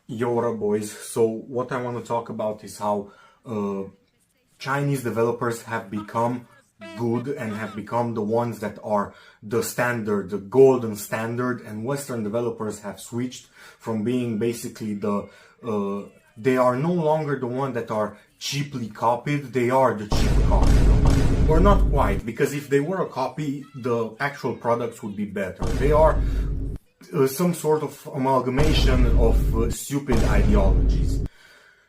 Yora boys, so what I want to talk about is how Chinese developers have become good and have become the ones that are the standard, the golden standard, and Western developers have switched from being basically they are no longer the one that are cheaply copied, they are the cheap copy. Or not quite, because if they were a copy, the actual products would be better. They are some sort of amalgamation of stupid ideologies.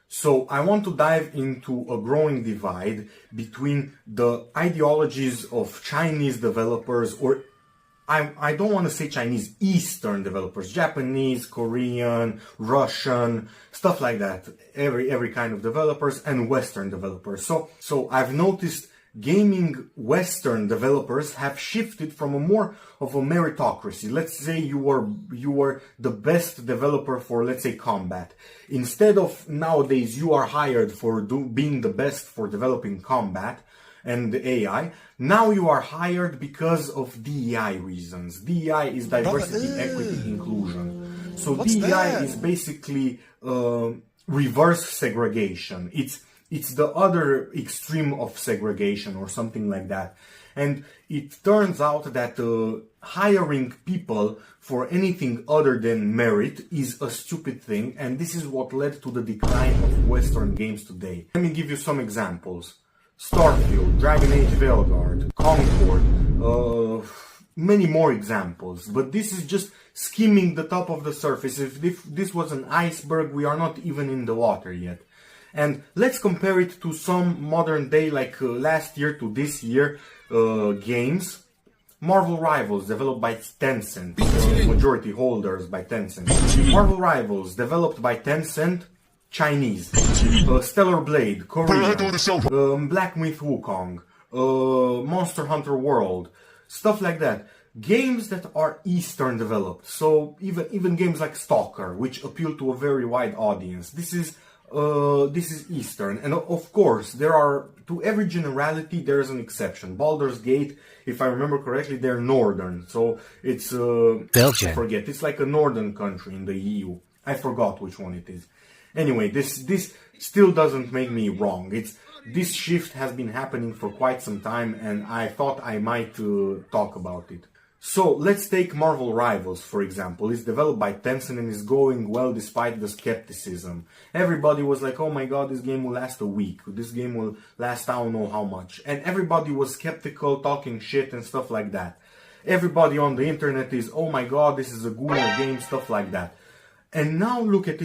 So I want to dive into a growing divide between the ideologies of Chinese developers, or I don't want to say Chinese, Eastern developers, Japanese, Korean, Russian, stuff like that, every kind of developers, and Western developers. So I've noticed gaming Western developers have shifted from a more of a meritocracy. Let's say you were the best developer for, let's say, combat. Instead of nowadays you are hired for being the best for developing combat and the AI, now you are hired because of DEI reasons. DEI is diversity, equity, inclusion. So what's DEI that? Is basically reverse segregation. It's the other extreme of segregation or something like that. And it turns out that hiring people for anything other than merit is a stupid thing, and this is what led to the decline of Western games today. Let me give you some examples. Starfield, Dragon Age Veilguard, Concord, many more examples. But this is just skimming the top of the surface. If this was an iceberg, we are not even in the water yet. And let's compare it to some modern day, like last year to this year, games. Marvel Rivals, developed by Tencent, majority holders by Tencent. Marvel Rivals, developed by Tencent, Chinese. Stellar Blade, Korean. Black Myth Wukong, Monster Hunter World, stuff like that. Games that are Eastern developed. So even games like Stalker, which appeal to a very wide audience. This is Eastern, and of course there are, to every generality there is an exception. Baldur's Gate, if I remember correctly, they're Northern, so it's Belgium. I forget, it's like a northern country in the EU. I forgot which one it is. Anyway, this still doesn't make me wrong. This shift has been happening for quite some time, and I thought I might talk about it. So let's take Marvel Rivals, for example. It's developed by Tencent and is going well despite the skepticism. Everybody was like, oh my god, this game will last a week. This game will last I don't know how much. And everybody was skeptical, talking shit and stuff like that. Everybody on the internet is, oh my god, this is a Google game, stuff like that. And now look at it.